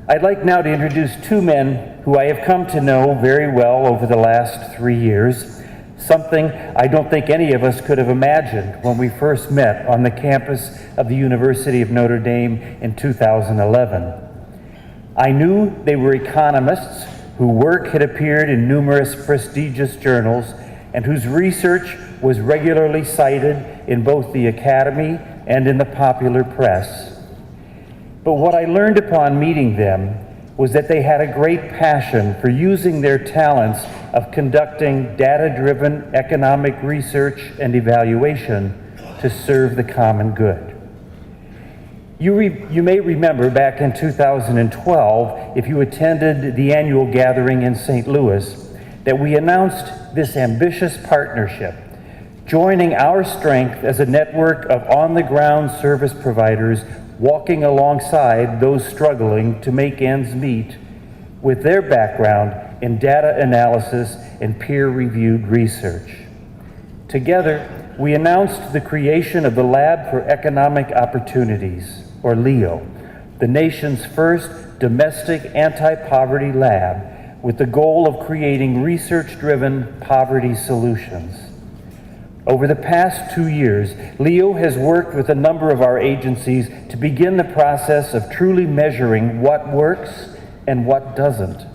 I'd like now to introduce two men who I have come to know very well over the last 3 years, something I don't think any of us could have imagined when we first met on the campus of the University of Notre Dame in 2011. I knew they were economists whose work had appeared in numerous prestigious journals and whose research was regularly cited in both the academy and in the popular press. But what I learned upon meeting them was that they had a great passion for using their talents of conducting data-driven economic research and evaluation to serve the common good. You may remember back in 2012, if you attended the annual gathering in St. Louis, that we announced this ambitious partnership, joining our strength as a network of on-the-ground service providers walking alongside those struggling to make ends meet with their background in data analysis and peer-reviewed research. Together, we announced the creation of the Lab for Economic Opportunities, or LEO, the nation's first domestic anti-poverty lab with the goal of creating research-driven poverty solutions. Over the past 2 years, LEO has worked with a number of our agencies to begin the process of truly measuring what works and what doesn't.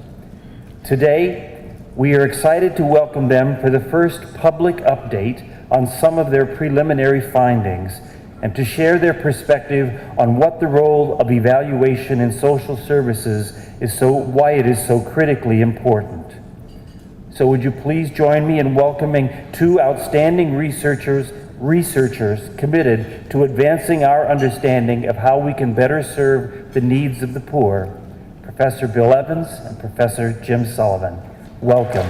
Today, we are excited to welcome them for the first public update on some of their preliminary findings and to share their perspective on what the role of evaluation in social services is, why it is so critically important. So would you please join me in welcoming two outstanding researchers committed to advancing our understanding of how we can better serve the needs of the poor, Professor Bill Evans and Professor Jim Sullivan. Welcome.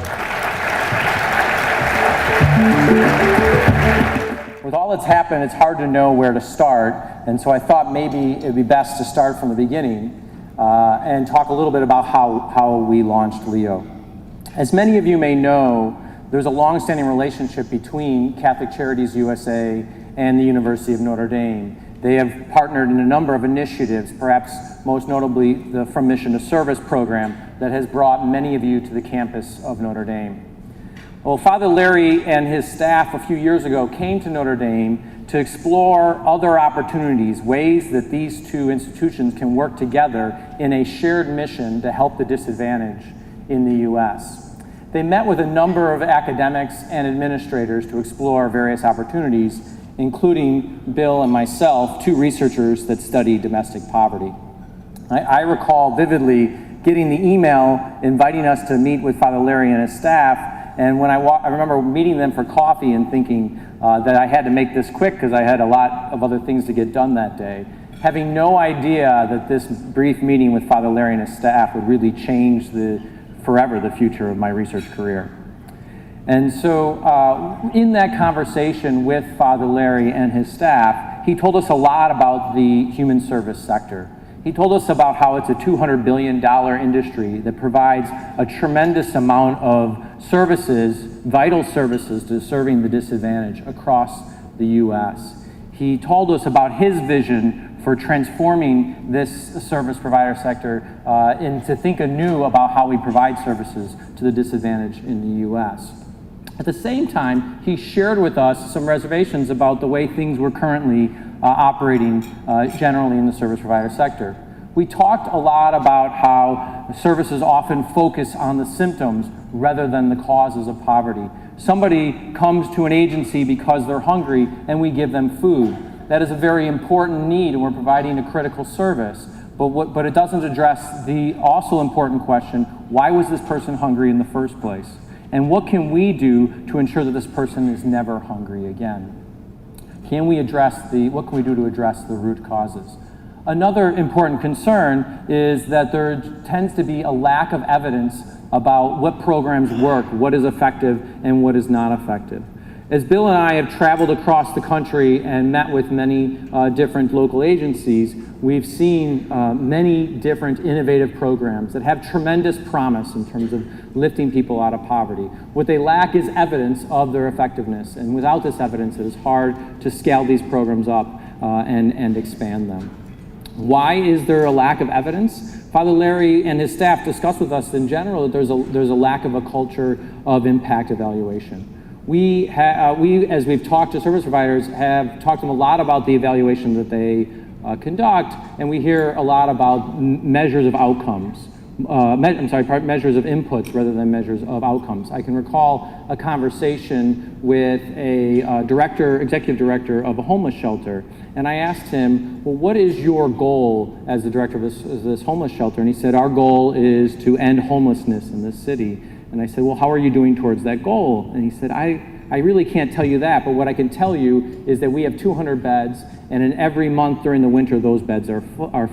With all that's happened, it's hard to know where to start, and so I thought maybe it would be best to start from the beginning and talk a little bit about how we launched LEO. As many of you may know, there's a long-standing relationship between Catholic Charities USA and the University of Notre Dame. They have partnered in a number of initiatives, perhaps most notably the From Mission to Service program that has brought many of you to the campus of Notre Dame. Well, Father Larry and his staff a few years ago came to Notre Dame to explore other opportunities, ways that these two institutions can work together in a shared mission to help the disadvantaged in the U.S. They met with a number of academics and administrators to explore various opportunities, including Bill and myself, two researchers that study domestic poverty. I recall vividly getting the email inviting us to meet with Father Larry and his staff, and when I remember meeting them for coffee and thinking that I had to make this quick because I had a lot of other things to get done that day, having no idea that this brief meeting with Father Larry and his staff would really change forever the future of my research career. And so in that conversation with Father Larry and his staff, he told us a lot about the human service sector. He told us about how it's a $200 billion industry that provides a tremendous amount of services, vital services to serving the disadvantaged across the U.S. He told us about his vision for transforming this service provider sector and to think anew about how we provide services to the disadvantaged in the U.S. At the same time, he shared with us some reservations about the way things were currently operating generally in the service provider sector. We talked a lot about how services often focus on the symptoms rather than the causes of poverty. Somebody comes to an agency because they're hungry and we give them food. That is a very important need and we're providing a critical service. But it doesn't address the also important question, why was this person hungry in the first place? And what can we do to ensure that this person is never hungry again? What can we do to address the root causes? Another important concern is that there tends to be a lack of evidence about what programs work, what is effective, and what is not effective. As Bill and I have traveled across the country and met with many different local agencies, we've seen many different innovative programs that have tremendous promise in terms of lifting people out of poverty. What they lack is evidence of their effectiveness, and without this evidence, it is hard to scale these programs up and expand them. Why is there a lack of evidence? Father Larry and his staff discussed with us in general that there's a lack of a culture of impact evaluation. We, as we've talked to service providers, have talked to them a lot about the evaluation that they conduct, and we hear a lot about measures of outcomes. Measures of inputs rather than measures of outcomes. I can recall a conversation with a executive director of a homeless shelter, and I asked him, well, what is your goal as the director of this homeless shelter? And he said, our goal is to end homelessness in this city. And I said, well, how are you doing towards that goal? And he said, I really can't tell you that, but what I can tell you is that we have 200 beds, and in every month during the winter, those beds are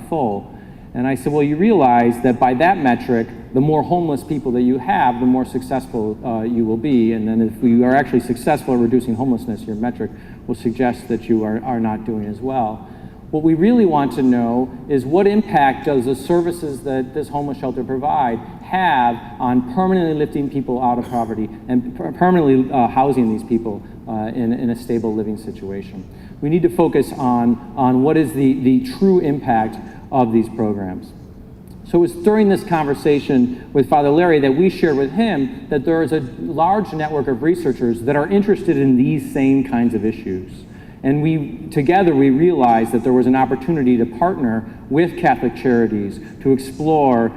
full. And I said, well, you realize that by that metric, the more homeless people that you have, the more successful you will be. And then if we are actually successful at reducing homelessness, your metric will suggest that you are not doing as well. What we really want to know is what impact does the services that this homeless shelter provide have on permanently lifting people out of poverty and permanently housing these people in a stable living situation. We need to focus on what is the true impact of these programs. So it was during this conversation with Father Larry that we shared with him that there is a large network of researchers that are interested in these same kinds of issues. And together we realized that there was an opportunity to partner with Catholic Charities to explore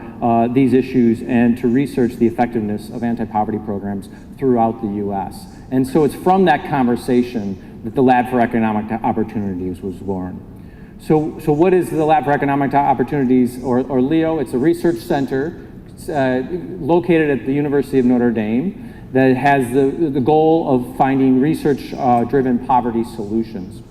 these issues and to research the effectiveness of anti-poverty programs throughout the U.S. And so it's from that conversation that the Lab for Economic Opportunities was born. So what is the Lab for Economic Opportunities, or LEO? It's a research center located at the University of Notre Dame that has the goal of finding research-driven poverty solutions.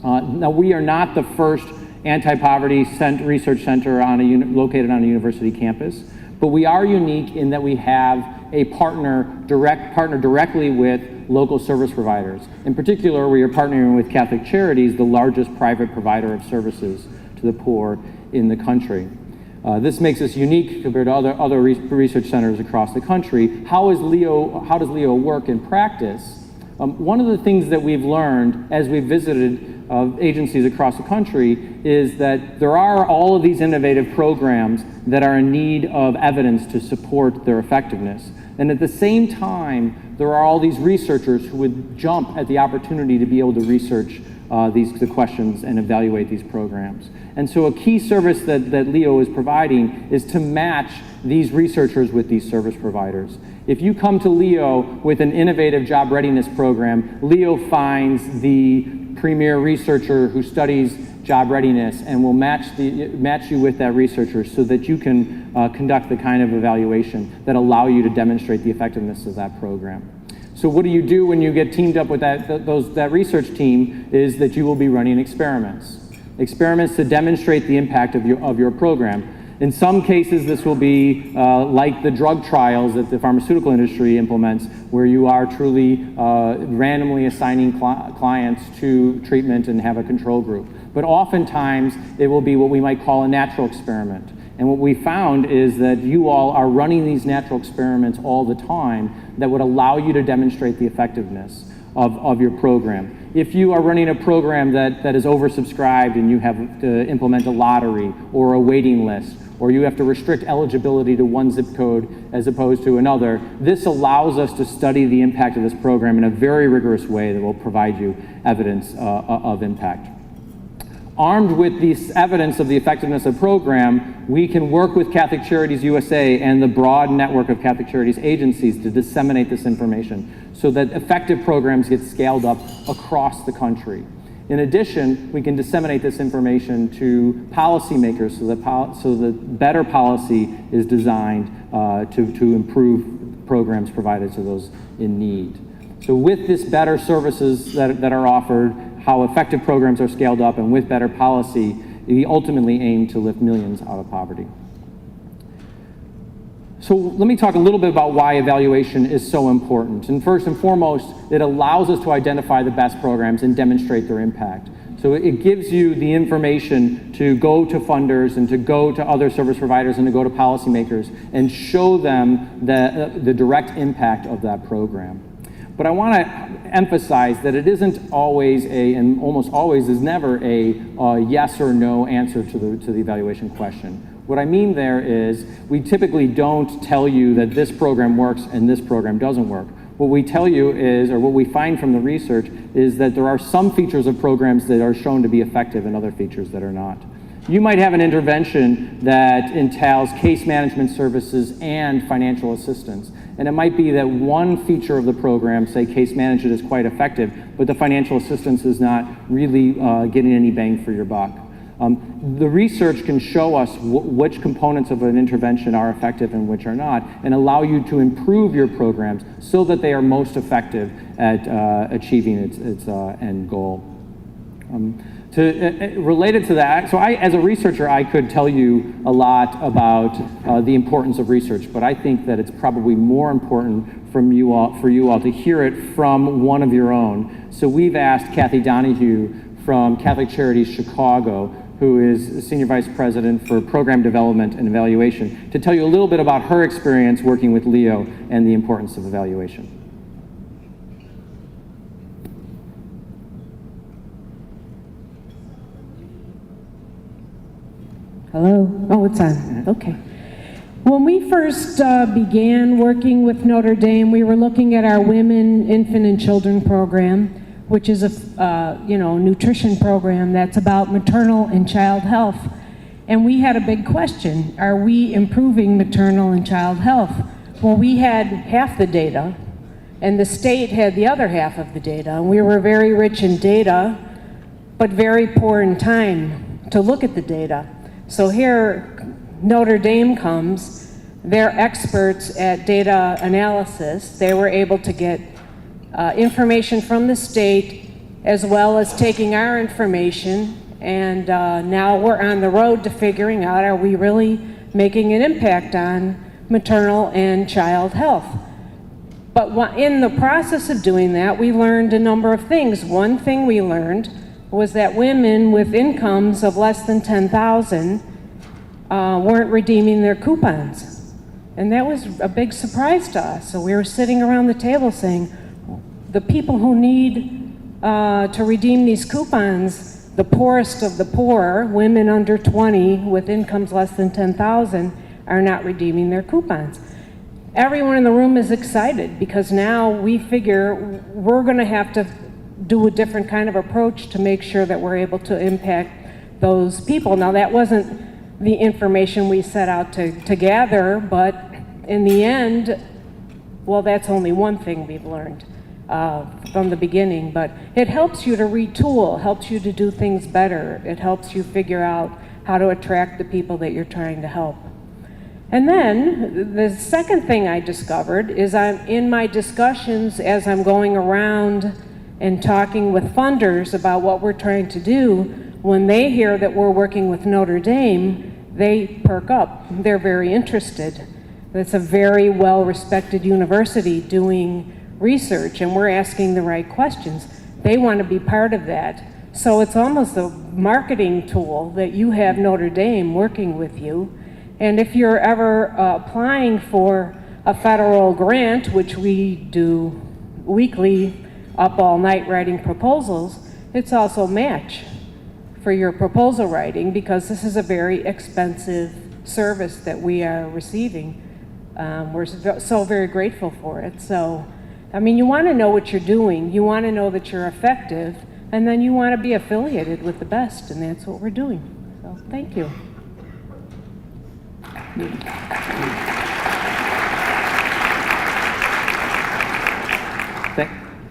Now, we are not the first anti-poverty research center located on a university campus, but we are unique in that we have a partner directly with local service providers. In particular, we are partnering with Catholic Charities, the largest private provider of services to the poor in the country. This makes us unique compared to other research centers across the country. How does LEO work in practice? One of the things that we've learned as we've visited agencies across the country is that there are all of these innovative programs that are in need of evidence to support their effectiveness. And at the same time, there are all these researchers who would jump at the opportunity to be able to research the questions and evaluate these programs. And so a key service that LEO is providing is to match these researchers with these service providers. If you come to LEO with an innovative job readiness program, LEO finds the premier researcher who studies job readiness and will match you with that researcher so that you can conduct the kind of evaluation that allow you to demonstrate the effectiveness of that program. So what do you do when you get teamed up with that research team is that you will be running experiments to demonstrate the impact of your program. In some cases, this will be like the drug trials that the pharmaceutical industry implements, where you are truly randomly assigning clients to treatment and have a control group. But oftentimes, it will be what we might call a natural experiment. And what we found is that you all are running these natural experiments all the time that would allow you to demonstrate the effectiveness of your program. If you are running a program that is oversubscribed and you have to implement a lottery or a waiting list, or you have to restrict eligibility to one zip code as opposed to another, this allows us to study the impact of this program in a very rigorous way that will provide you evidence of impact. Armed with this evidence of the effectiveness of the program, we can work with Catholic Charities USA and the broad network of Catholic Charities agencies to disseminate this information so that effective programs get scaled up across the country. In addition, we can disseminate this information to policymakers so that better policy is designed to improve programs provided to those in need. So with this better services that are offered, how effective programs are scaled up, and with better policy, we ultimately aim to lift millions out of poverty. So let me talk a little bit about why evaluation is so important. And first and foremost, it allows us to identify the best programs and demonstrate their impact. So it gives you the information to go to funders and to go to other service providers and to go to policymakers and show them the direct impact of that program. But I want to emphasize that it isn't always and almost always is never a yes or no answer to the evaluation question. What I mean there is we typically don't tell you that this program works and this program doesn't work. What we tell you is, or what we find from the research, is that there are some features of programs that are shown to be effective and other features that are not. You might have an intervention that entails case management services and financial assistance. And it might be that one feature of the program, say case management, is quite effective, but the financial assistance is not really getting any bang for your buck. The research can show us which components of an intervention are effective and which are not, and allow you to improve your programs so that they are most effective at achieving its end goal. Related to that, so as a researcher, I could tell you a lot about the importance of research, but I think that it's probably more important for you all to hear it from one of your own. So we've asked Kathy Donahue from Catholic Charities Chicago, who is Senior Vice President for Program Development and Evaluation, to tell you a little bit about her experience working with Leo and the importance of evaluation. Hello? Oh, it's on. Okay. When we first began working with Notre Dame, we were looking at our Women, Infant, and Children program, which is a nutrition program that's about maternal and child health. And we had a big question: are we improving maternal and child health? Well, we had half the data, and the state had the other half of the data. And we were very rich in data, but very poor in time to look at the data. So here, Notre Dame comes. They're experts at data analysis. They were able to get information from the state, as well as taking our information, and now we're on the road to figuring out, are we really making an impact on maternal and child health? But in the process of doing that, we learned a number of things. One thing we learned was that women with incomes of less than $10,000 weren't redeeming their coupons. And that was a big surprise to us. So we were sitting around the table saying, the people who need to redeem these coupons, the poorest of the poor, women under 20 with incomes less than 10,000, are not redeeming their coupons. Everyone in the room is excited because now we figure we're going to have to do a different kind of approach to make sure that we're able to impact those people. Now, that wasn't the information we set out to gather, but in the end, well, that's only one thing we've learned from the beginning, but it helps you to retool, helps you to do things better. It helps you figure out how to attract the people that you're trying to help. And then the second thing I discovered is in my discussions as I'm going around and talking with funders about what we're trying to do, when they hear that we're working with Notre Dame, they perk up. They're very interested. It's a very well-respected university doing research, and we're asking the right questions. They want to be part of that. So it's almost a marketing tool that you have Notre Dame working with you. And if you're ever applying for a federal grant, which we do weekly, up all night writing proposals, it's also match for your proposal writing, because this is a very expensive service that we are receiving. We're so very grateful for it. So, I mean, you want to know what you're doing, you want to know that you're effective, and then you want to be affiliated with the best, and that's what we're doing. So, thank you.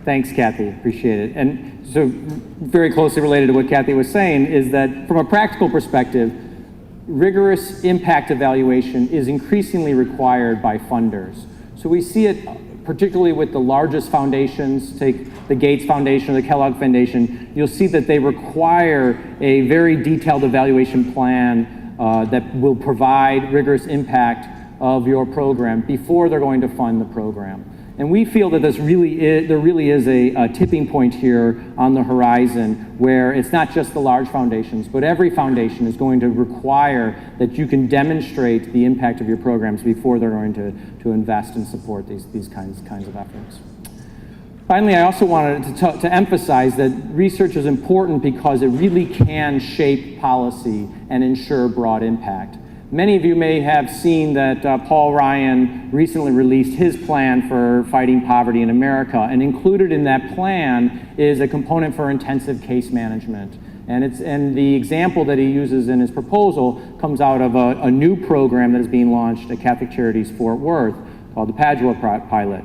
Thanks, Kathy. Appreciate it. And so, very closely related to what Kathy was saying is that from a practical perspective, rigorous impact evaluation is increasingly required by funders. So we see it particularly with the largest foundations. Take the Gates Foundation or the Kellogg Foundation. You'll see that they require a very detailed evaluation plan that will provide rigorous impact of your program before they're going to fund the program. And we feel that there really is a tipping point here on the horizon where it's not just the large foundations, but every foundation is going to require that you can demonstrate the impact of your programs before they're going to invest and support these kinds of efforts. Finally, I also wanted to emphasize that research is important because it really can shape policy and ensure broad impact. Many of you may have seen that Paul Ryan recently released his plan for fighting poverty in America, and included in that plan is a component for intensive case management. And the example that he uses in his proposal comes out of a new program that is being launched at Catholic Charities Fort Worth called the Padua Pilot.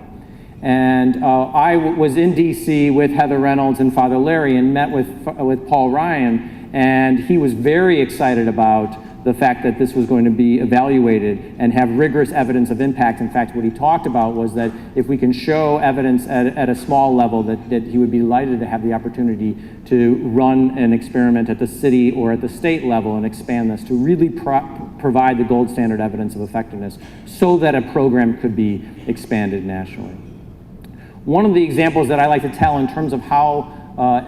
And I was in DC with Heather Reynolds and Father Larry and met with Paul Ryan, and he was very excited about the fact that this was going to be evaluated and have rigorous evidence of impact. In fact, what he talked about was that if we can show evidence at a small level, that he would be delighted to have the opportunity to run an experiment at the city or at the state level and expand this to really provide the gold standard evidence of effectiveness so that a program could be expanded nationally. One of the examples that I like to tell in terms of how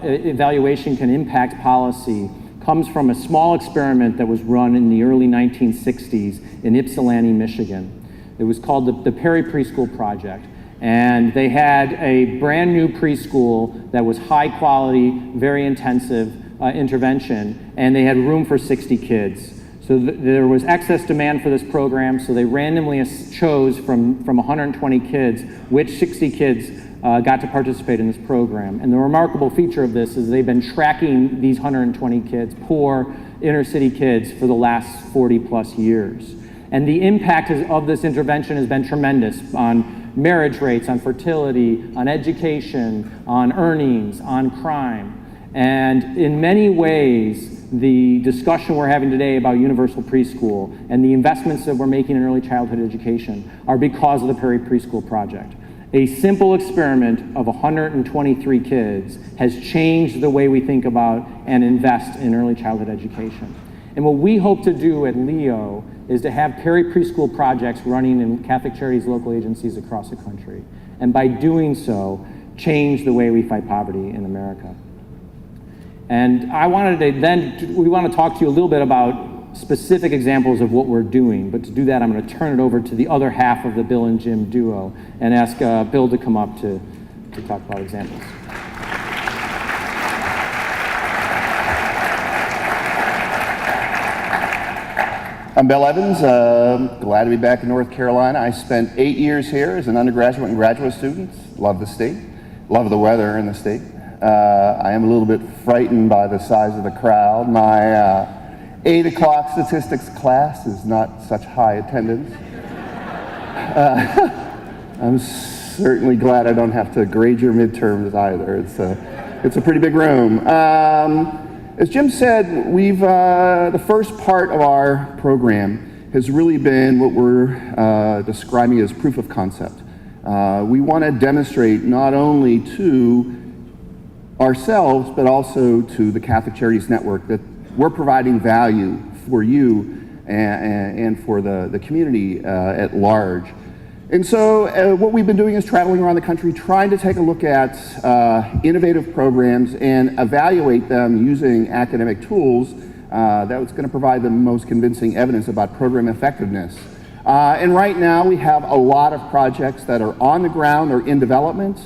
evaluation can impact policy comes from a small experiment that was run in the early 1960s in Ypsilanti, Michigan. It was called the Perry Preschool Project. And they had a brand new preschool that was high quality, very intensive intervention, and they had room for 60 kids. So there was excess demand for this program, so they randomly chose from 120 kids which 60 kids got to participate in this program. And the remarkable feature of this is they've been tracking these 120 kids, poor inner city kids, for the last 40 plus years. And the impact of this intervention has been tremendous on marriage rates, on fertility, on education, on earnings, on crime. And in many ways, the discussion we're having today about universal preschool and the investments that we're making in early childhood education are because of the Perry Preschool Project. A simple experiment of 123 kids has changed the way we think about and invest in early childhood education. And what we hope to do at Leo is to have Perry Preschool projects running in Catholic Charities local agencies across the country. And by doing so, change the way we fight poverty in America. And we want to talk to you a little bit about specific examples of what we're doing, but to do that I'm going to turn it over to the other half of the Bill and Jim duo and ask Bill to come up to talk about examples. I'm Bill Evans, glad to be back in North Carolina. I spent 8 years here as an undergraduate and graduate student. Love the state, love the weather in the state. I am a little bit frightened by the size of the crowd. My 8 o'clock statistics class is not such high attendance. I'm certainly glad I don't have to grade your midterms either. It's a pretty big room. As Jim said, the first part of our program has really been what we're describing as proof of concept. We want to demonstrate not only to ourselves, but also to the Catholic Charities Network that we're providing value for you and for the community at large. And so what we've been doing is traveling around the country trying to take a look at innovative programs and evaluate them using academic tools that's going to provide the most convincing evidence about program effectiveness. And right now we have a lot of projects that are on the ground or in development.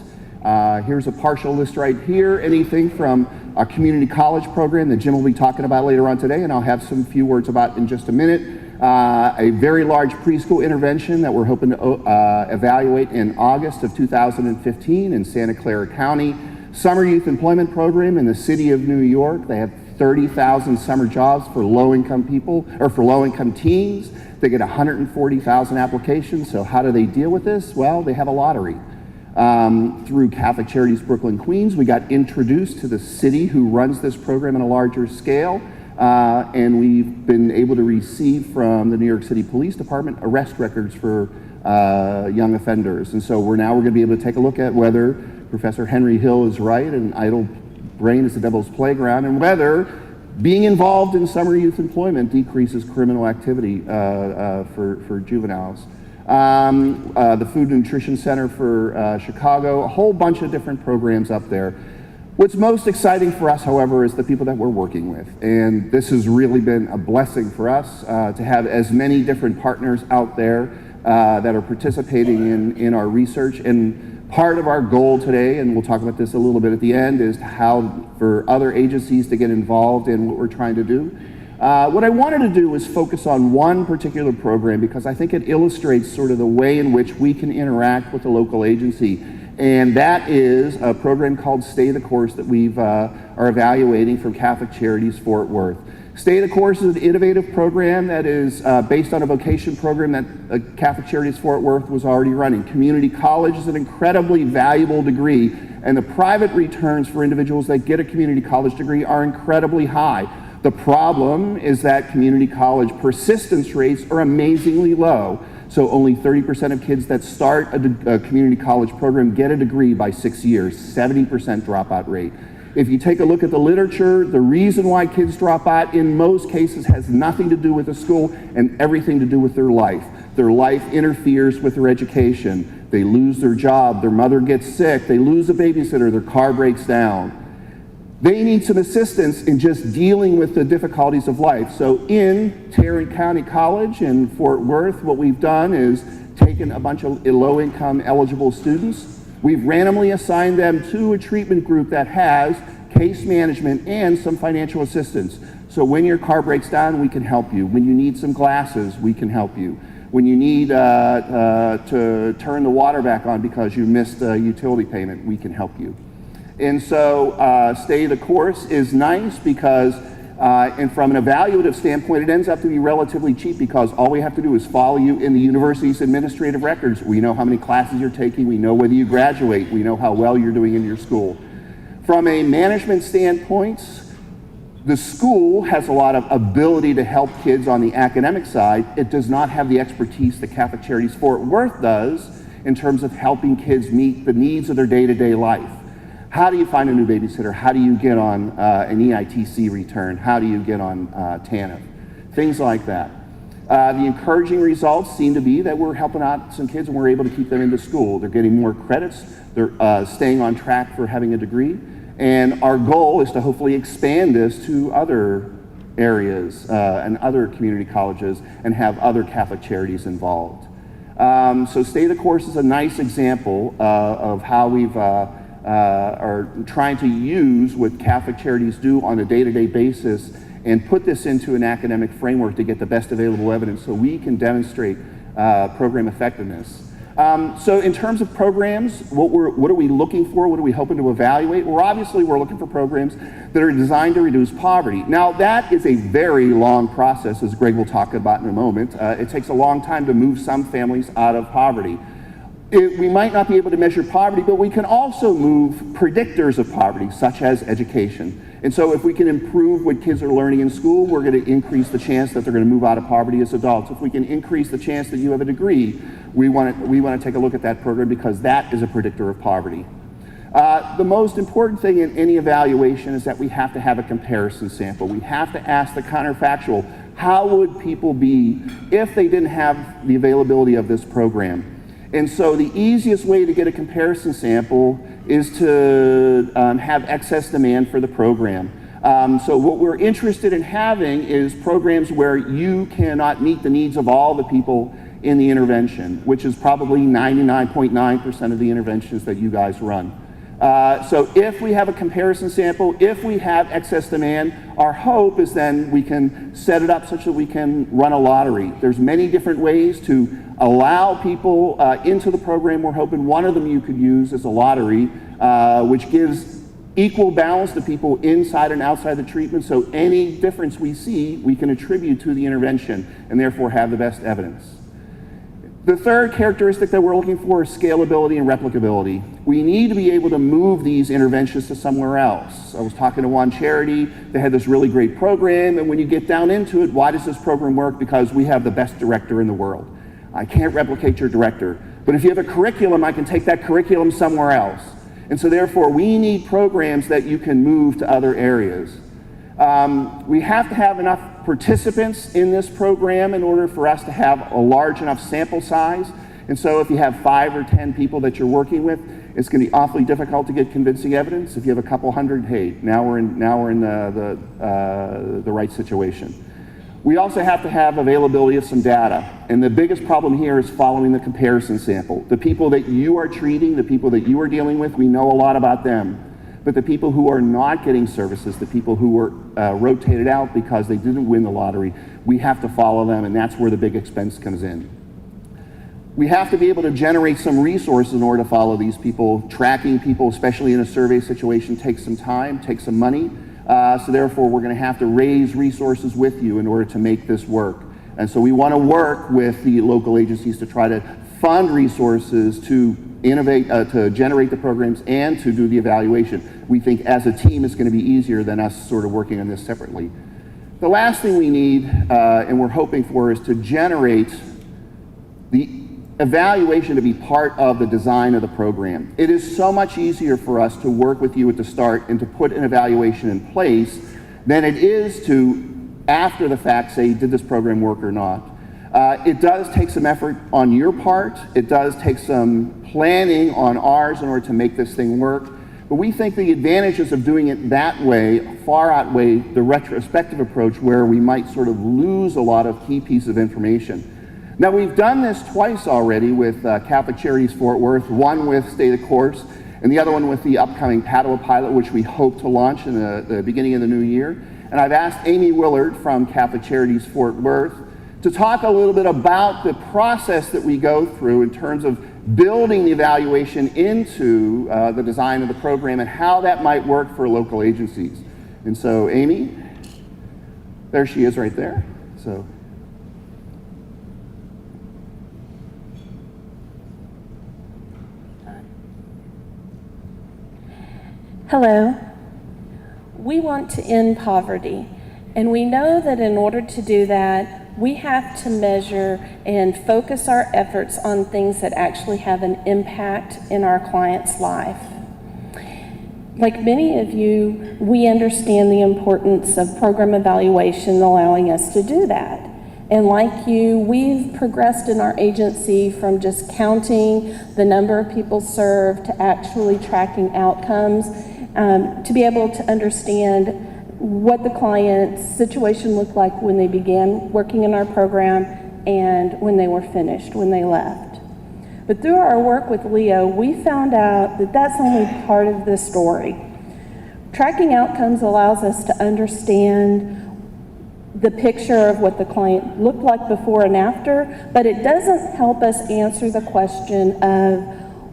Here's a partial list right here, anything from our community college program that Jim will be talking about later on today, and I'll have some few words about in just a minute. A very large preschool intervention that we're hoping to evaluate in August of 2015 in Santa Clara County. Summer Youth Employment Program in the city of New York. They have 30,000 summer jobs for low-income people, or for low-income teens. They get 140,000 applications, so how do they deal with this? Well, they have a lottery. Through Catholic Charities Brooklyn, Queens, we got introduced to the city who runs this program on a larger scale. And we've been able to receive from the New York City Police Department arrest records for young offenders. And so we're going to be able to take a look at whether Professor Henry Hill is right and idle brain is the devil's playground, and whether being involved in summer youth employment decreases criminal activity for juveniles. The Food and Nutrition Center for Chicago, a whole bunch of different programs up there. What's most exciting for us, however, is the people that we're working with. And this has really been a blessing for us to have as many different partners out there that are participating in our research. And part of our goal today, and we'll talk about this a little bit at the end, is how for other agencies to get involved in what we're trying to do. What I wanted to do was focus on one particular program because I think it illustrates sort of the way in which we can interact with the local agency. And that is a program called Stay the Course that we've are evaluating from Catholic Charities Fort Worth. Stay the Course is an innovative program that is based on a vocation program that Catholic Charities Fort Worth was already running. Community college is an incredibly valuable degree, and the private returns for individuals that get a community college degree are incredibly high. The problem is that community college persistence rates are amazingly low. So only 30% of kids that start a community college program get a degree by 6 years, 70% dropout rate. If you take a look at the literature, the reason why kids drop out in most cases has nothing to do with the school and everything to do with their life. Their life interferes with their education. They lose their job, their mother gets sick, they lose a babysitter, their car breaks down. They need some assistance in just dealing with the difficulties of life. So in Tarrant County College in Fort Worth, what we've done is taken a bunch of low-income eligible students. We've randomly assigned them to a treatment group that has case management and some financial assistance. So when your car breaks down, we can help you. When you need some glasses, we can help you. When you need to turn the water back on because you missed a utility payment, we can help you. And so Stay the Course is nice because, and from an evaluative standpoint, it ends up to be relatively cheap because all we have to do is follow you in the university's administrative records. We know how many classes you're taking, we know whether you graduate, we know how well you're doing in your school. From a management standpoint, the school has a lot of ability to help kids on the academic side. It does not have the expertise that Catholic Charities Fort Worth does in terms of helping kids meet the needs of their day-to-day life. How do you find a new babysitter? How do you get on an EITC return? How do you get on TANF? Things like that. The encouraging results seem to be that we're helping out some kids and we're able to keep them into school. They're getting more credits. They're staying on track for having a degree. And our goal is to hopefully expand this to other areas and other community colleges and have other Catholic charities involved. So Stay the Course is a nice example of how we've are trying to use what Catholic charities do on a day-to-day basis and put this into an academic framework to get the best available evidence so we can demonstrate program effectiveness. So in terms of programs, what are we looking for? What are we hoping to evaluate? Well, obviously we're looking for programs that are designed to reduce poverty. Now that is a very long process, as Greg will talk about in a moment. It takes a long time to move some families out of poverty. We might not be able to measure poverty, but we can also move predictors of poverty, such as education. And so if we can improve what kids are learning in school, we're going to increase the chance that they're going to move out of poverty as adults. If we can increase the chance that you have a degree, we want to take a look at that program because that is a predictor of poverty. The most important thing in any evaluation is that we have to have a comparison sample. We have to ask the counterfactual, how would people be if they didn't have the availability of this program? And so the easiest way to get a comparison sample is to have excess demand for the program. So what we're interested in having is programs where you cannot meet the needs of all the people in the intervention, which is probably 99.9% of the interventions that you guys run. So if we have a comparison sample, if we have excess demand, our hope is then we can set it up such that we can run a lottery. There's many different ways to allow people into the program. We're hoping one of them you could use is a lottery, which gives equal balance to people inside and outside the treatment, so any difference we see, we can attribute to the intervention and therefore have the best evidence. The third characteristic that we're looking for is scalability and replicability. We need to be able to move these interventions to somewhere else. I was talking to one charity, they had this really great program, and when you get down into it, why does this program work? Because we have the best director in the world. I can't replicate your director, but if you have a curriculum, I can take that curriculum somewhere else. And so therefore, we need programs that you can move to other areas. We have to have enough participants in this program in order for us to have a large enough sample size. And so if you have 5 or 10 people that you're working with, it's going to be awfully difficult to get convincing evidence. If you have a couple hundred, hey, now we're in the right situation. We also have to have availability of some data. And the biggest problem here is following the comparison sample. The people that you are treating, the people that you are dealing with, we know a lot about them. but the people who are not getting services, the people who were rotated out because they didn't win the lottery, we have to follow them, and that's where the big expense comes in. We have to be able to generate some resources in order to follow these people. Tracking people, especially in a survey situation, takes some time, takes some money. So therefore, we're going to have to raise resources with you in order to make this work. And so we want to work with the local agencies to try to fund resources to innovate, to generate the programs and to do the evaluation. We think as a team it's going to be easier than us sort of working on this separately. The last thing we need, and we're hoping for, is to generate the evaluation to be part of the design of the program. It is so much easier for us to work with you at the start and to put an evaluation in place than it is to, after the fact, say, did this program work or not? It does take some effort on your part. It does take some planning on ours in order to make this thing work. But we think the advantages of doing it that way far outweigh the retrospective approach where we might sort of lose a lot of key pieces of information. Now, we've done this twice already with Catholic Charities Fort Worth, one with Stay the Course, and the other one with the upcoming Padua pilot, which we hope to launch in the beginning of the new year. And I've asked Amy Willard from Catholic Charities Fort Worth to talk a little bit about the process that we go through in terms of building the evaluation into the design of the program and how that might work for local agencies. And so, Amy, there she is right there. So. Hello. We want to end poverty, and we know that in order to do that, we have to measure and focus our efforts on things that actually have an impact in our client's life. Like many of you, we understand the importance of program evaluation allowing us to do that. And like you, we've progressed in our agency from just counting the number of people served to actually tracking outcomes, to be able to understand what the client's situation looked like when they began working in our program and when they were finished, when they left. But through our work with Leo, we found out that that's only part of the story. Tracking outcomes allows us to understand the picture of what the client looked like before and after, but it doesn't help us answer the question of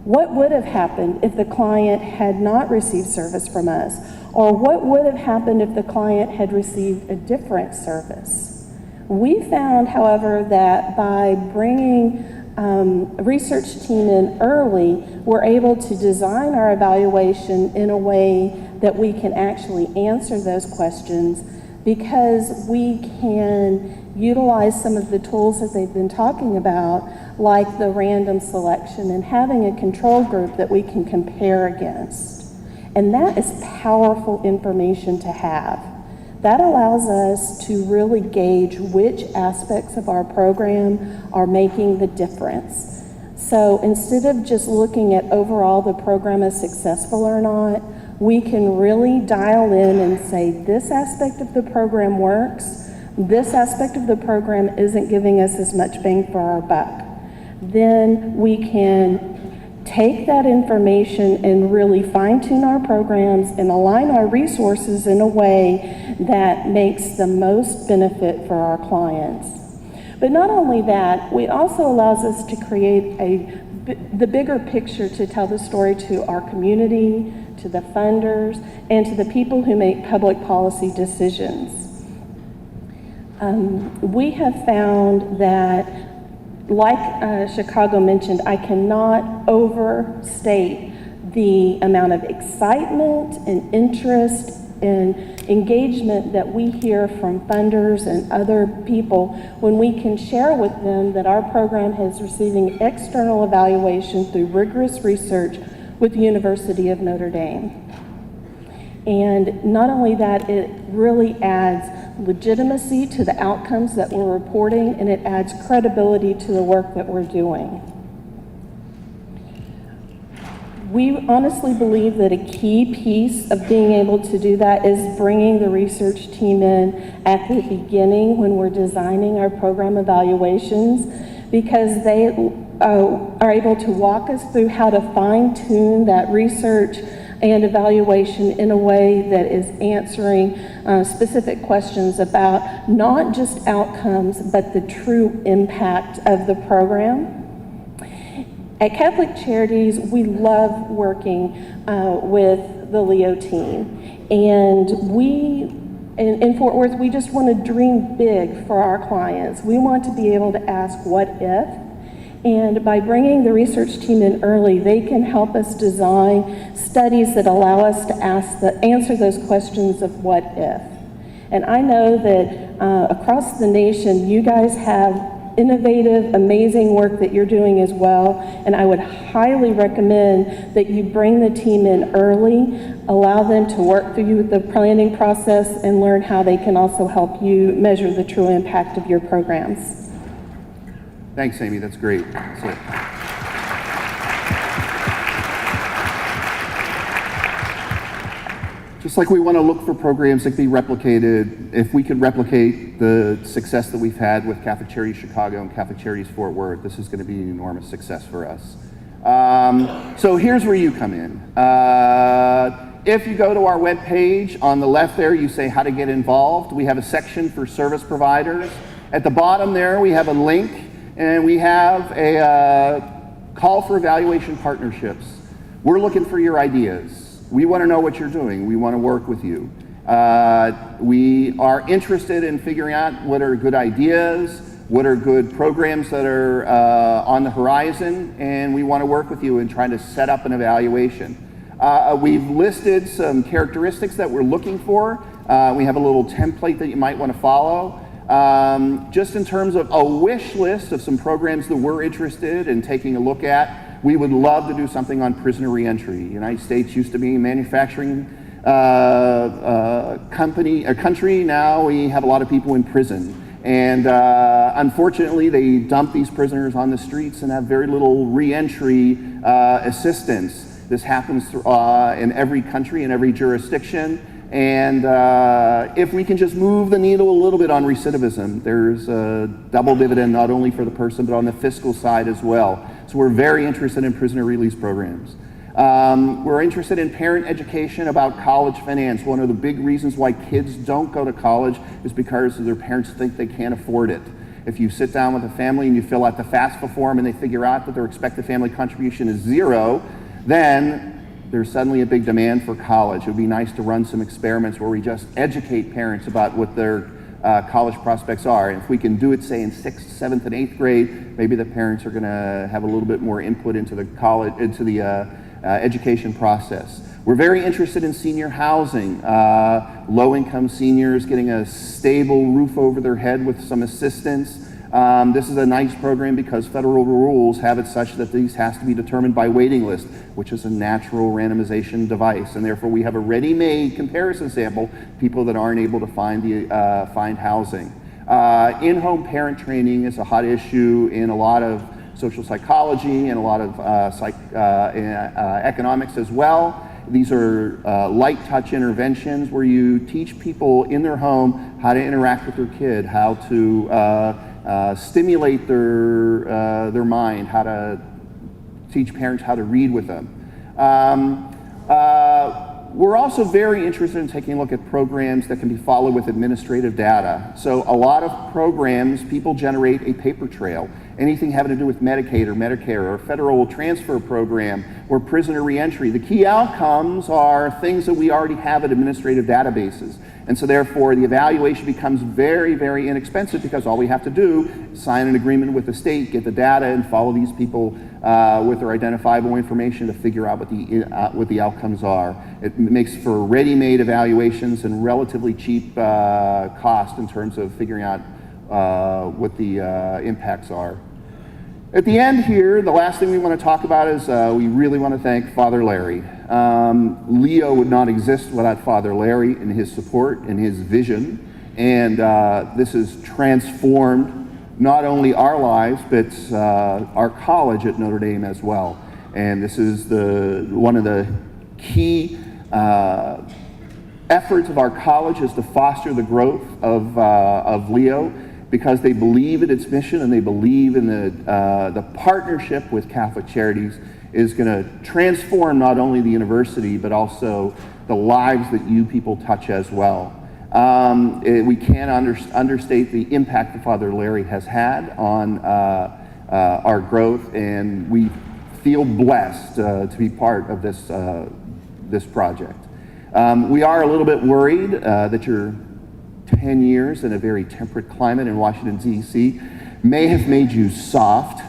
what would have happened if the client had not received service from us, or what would have happened if the client had received a different service. We found, however, that by bringing a research team in early, we're able to design our evaluation in a way that we can actually answer those questions, because we can utilize some of the tools that they've been talking about, like the random selection and having a control group that we can compare against. And that is powerful information to have. That allows us to really gauge which aspects of our program are making the difference. So instead of just looking at overall the program is successful or not, we can really dial in and say this aspect of the program works, this aspect of the program isn't giving us as much bang for our buck. Then we can take that information and really fine-tune our programs and align our resources in a way that makes the most benefit for our clients. But not only that, it also allows us to create the bigger picture to tell the story to our community, to the funders, and to the people who make public policy decisions. We have found that, like Chicago mentioned, I cannot overstate the amount of excitement and interest and engagement that we hear from funders and other people when we can share with them that our program is receiving external evaluation through rigorous research with the University of Notre Dame. And not only that, it really adds legitimacy to the outcomes that we're reporting, and it adds credibility to the work that we're doing. We honestly believe that a key piece of being able to do that is bringing the research team in at the beginning when we're designing our program evaluations, because they are able to walk us through how to fine-tune that research and evaluation in a way that is answering specific questions about not just outcomes, but the true impact of the program. At Catholic Charities, we love working with the Leo team. And in Fort Worth, we just want to dream big for our clients. We want to be able to ask, what if? And by bringing the research team in early, they can help us design studies that allow us to answer those questions of what if. And I know that across the nation, you guys have innovative, amazing work that you're doing as well, and I would highly recommend that you bring the team in early, allow them to work through the planning process, and learn how they can also help you measure the true impact of your programs. Thanks, Amy, that's great. That's it. Just like we want to look for programs that can be replicated, if we could replicate the success that we've had with Catholic Charities Chicago and Catholic Charities Fort Worth, this is going to be an enormous success for us. So here's where you come in. If you go to our webpage, on the left there, you say how to get involved. We have a section for service providers. At the bottom there, we have a link, and we have a call for evaluation partnerships. We're looking for your ideas. We want to know what you're doing. We want to work with you. We are interested in figuring out what are good ideas, what are good programs that are on the horizon, and we want to work with you in trying to set up an evaluation. We've listed some characteristics that we're looking for. We have a little template that you might want to follow. Just in terms of a wish list of some programs that we're interested in taking a look at, we would love to do something on prisoner reentry. The United States used to be a manufacturing country. Now we have a lot of people in prison. And unfortunately, they dump these prisoners on the streets and have very little reentry assistance. This happens in every country, in every jurisdiction. And if we can just move the needle a little bit on recidivism, there's a double dividend not only for the person, but on the fiscal side as well. So we're very interested in prisoner release programs. We're interested in parent education about college finance. One of the big reasons why kids don't go to college is because their parents think they can't afford it. If you sit down with a family and you fill out the FAFSA form and they figure out that their expected family contribution is 0, then there's suddenly a big demand for college. It would be nice to run some experiments where we just educate parents about what their college prospects are. And if we can do it, say, in 6th, 7th, and 8th grade, maybe the parents are going to have a little bit more input into the education process. We're very interested in senior housing, low-income seniors getting a stable roof over their head with some assistance. This is a nice program because federal rules have it such that these has to be determined by waiting list, which is a natural randomization device, and therefore we have a ready-made comparison sample, people that aren't able to find housing. In-home parent training is a hot issue in a lot of social psychology and a lot of economics as well. These are light touch interventions where you teach people in their home how to interact with their kid, how to stimulate their mind, how to teach parents how to read with them. We're also very interested in taking a look at programs that can be followed with administrative data. So a lot of programs, people generate a paper trail. Anything having to do with Medicaid or Medicare or a federal transfer program or prisoner reentry, the key outcomes are things that we already have in administrative databases. And so therefore the evaluation becomes very, very inexpensive because all we have to do is sign an agreement with the state, get the data, and follow these people with their identifiable information to figure out what the outcomes are. It makes for ready-made evaluations and relatively cheap cost in terms of figuring out what the impacts are. At the end here, the last thing we want to talk about is we really want to thank Father Larry. Leo would not exist without Father Larry and his support and his vision, and this has transformed not only our lives, but our college at Notre Dame as well. And this is one of the key efforts of our college is to foster the growth of Leo, because they believe in its mission and they believe in the partnership with Catholic Charities is going to transform not only the university, but also the lives that you people touch as well. We can't understate the impact that Father Larry has had on our growth, and we feel blessed to be part of this project. We are a little bit worried that your 10 years in a very temperate climate in Washington, D.C. may have made you soft.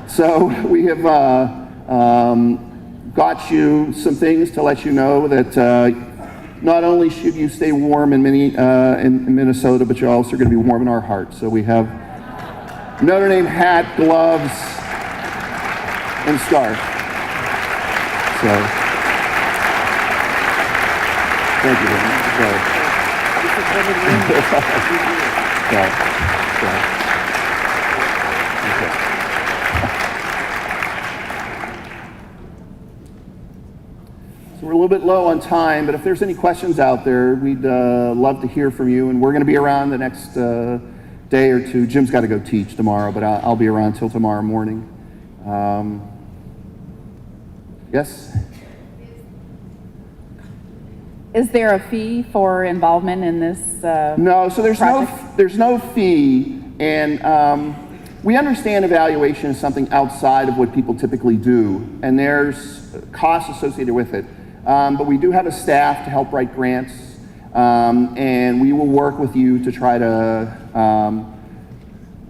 So we have got you some things to let you know that not only should you stay warm in Minnesota, but you're also going to be warm in our hearts. So we have Notre Dame hat, gloves, and scarf. So thank you. So we're a little bit low on time, but if there's any questions out there, we'd love to hear from you. And we're going to be around the next day or two. Jim's got to go teach tomorrow, but I'll be around till tomorrow morning. Yes? Is there a fee for involvement in this No, so there's project? there's no fee, and we understand evaluation is something outside of what people typically do, and there's costs associated with it. But we do have a staff to help write grants, and we will work with you to try to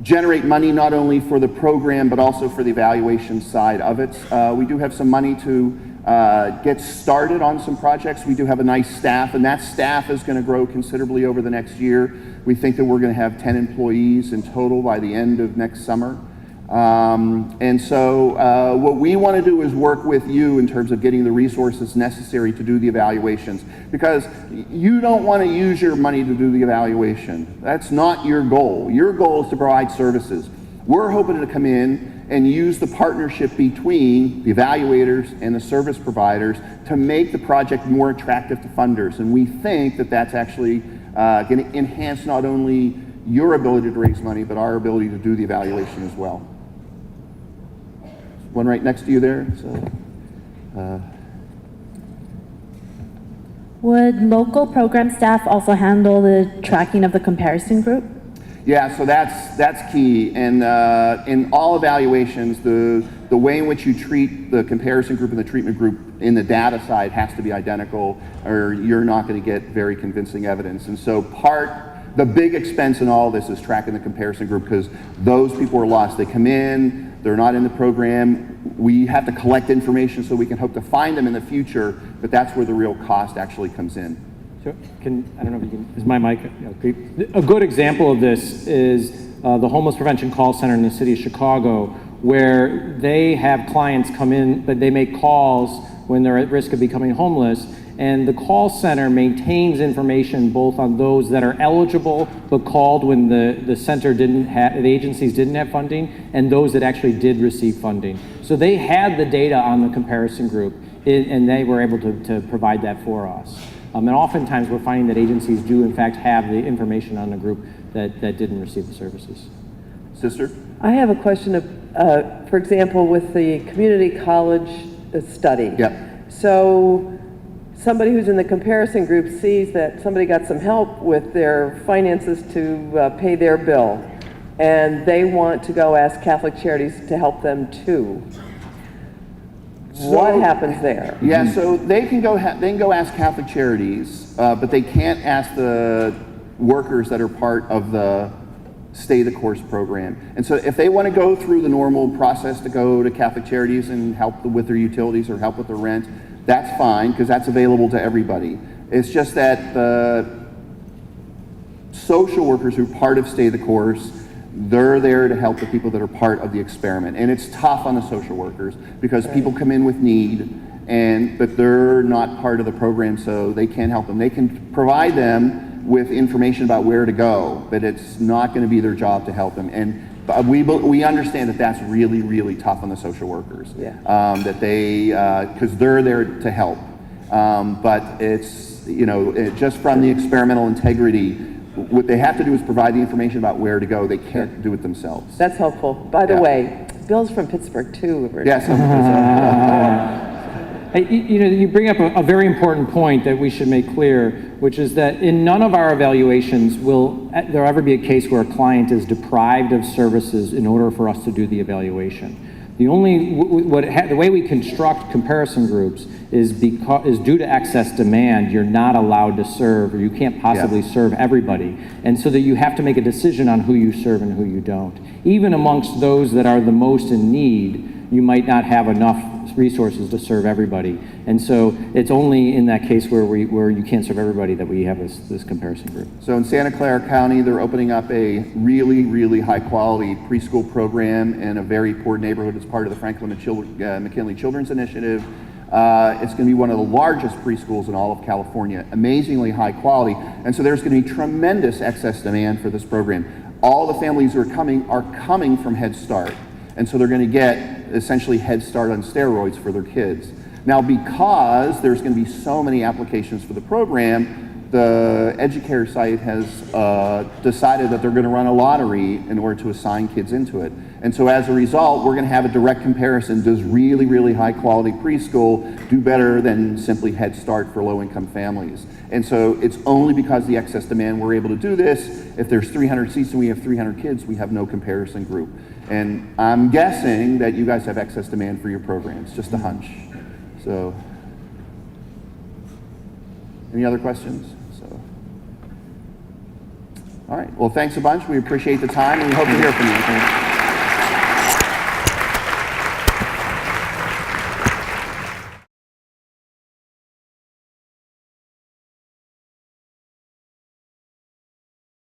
generate money not only for the program but also for the evaluation side of it. We do have some money to get started on some projects. We do have a nice staff, and that staff is going to grow considerably over the next year. We think that we're going to have 10 employees in total by the end of next summer. And so what we want to do is work with you in terms of getting the resources necessary to do the evaluations, because you don't want to use your money to do the evaluation. That's not your goal. Your goal is to provide services. We're hoping to come in and use the partnership between the evaluators and the service providers to make the project more attractive to funders. And we think that that's actually going to enhance not only your ability to raise money, but our ability to do the evaluation as well. One right next to you there. So, Would local program staff also handle the tracking of the comparison group? yeah, so that's key. And in all evaluations, the way in which you treat the comparison group and the treatment group in the data side has to be identical, or you're not going to get very convincing evidence. And so the big expense in all this is tracking the comparison group, because those people are lost. They come in, they're not in the program. We have to collect information so we can hope to find them in the future, but that's where the real cost actually comes in. So I don't know if you can, is my mic? Okay. A good example of this is the Homeless Prevention Call Center in the city of Chicago, where they have clients come in, but they make calls when they're at risk of becoming homeless, and the call center maintains information both on those that are eligible but called when the center didn't have, the agencies didn't have funding, and those that actually did receive funding. So they had the data on the comparison group, and they were able to provide that for us. And oftentimes we're finding that agencies do in fact have the information on the group that didn't receive the services. Sister? I have a question of, for example, with the community college study. Yep. So somebody who's in the comparison group sees that somebody got some help with their finances to pay their bill, and they want to go ask Catholic Charities to help them too. What happens there? Yeah, so they can go ask Catholic Charities, but they can't ask the workers that are part of the Stay the Course program. And so if they want to go through the normal process to go to Catholic Charities and help with their utilities or help with their rent, that's fine, because that's available to everybody. It's just that the social workers who are part of Stay the Course, they're there to help the people that are part of the experiment. And it's tough on the social workers because people come in with need, but they're not part of the program, so they can't help them. They can provide them with information about where to go, but it's not going to be their job to help them. And we understand that that's really, really tough on the social workers. Yeah. That they, because they're there to help. But it's, just from the experimental integrity, what they have to do is provide the information about where to go. They can't do it themselves. That's helpful. By the Yeah. way, Bill's from Pittsburgh too. Yes. Hey, you bring up a very important point that we should make clear, which is that in none of our evaluations will there ever be a case where a client is deprived of services in order for us to do the evaluation. The way we construct comparison groups is due to excess demand. You're not allowed to serve, or you can't possibly serve everybody, and so that you have to make a decision on who you serve and who you don't. Even amongst those that are the most in need, you might not have enough resources to serve everybody, and so it's only in that case where you can't serve everybody that we have this comparison group. So in Santa Clara County, they're opening up a really, really high quality preschool program in a very poor neighborhood as part of the Franklin and McKinley Children's Initiative. It's going to be one of the largest preschools in all of California, amazingly high quality, and so there's going to be tremendous excess demand for this program. All the families who are coming from Head Start, and so they're going to get essentially Head Start on steroids for their kids. Now, because there's going to be so many applications for the program, the Educare site has decided that they're going to run a lottery in order to assign kids into it. And so as a result, we're going to have a direct comparison. Does really, really high quality preschool do better than simply Head Start for low income families? And so it's only because of the excess demand we're able to do this. If there's 300 seats and we have 300 kids, we have no comparison group. And I'm guessing that you guys have excess demand for your programs, just a hunch. So, any other questions? So, all right, well, thanks a bunch. We appreciate the time and we hope to hear from you.